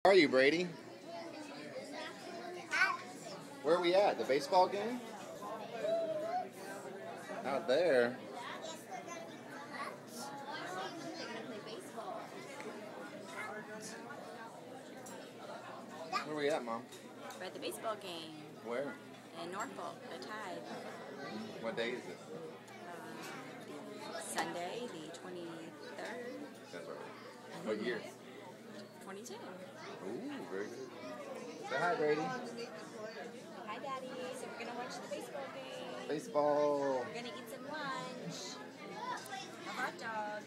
Where are you, Brady? Where are we at? The baseball game? Out there. Where are we at, Mom? We're at the baseball game Where? in Norfolk, the Tide. What day is it? Sunday, the 23rd. That's right. What year? 22. Ooh, very good. Say hi, Brady. Hi, Daddy. So we're going to watch the baseball game. Baseball. We're going to eat some lunch. A hot dog.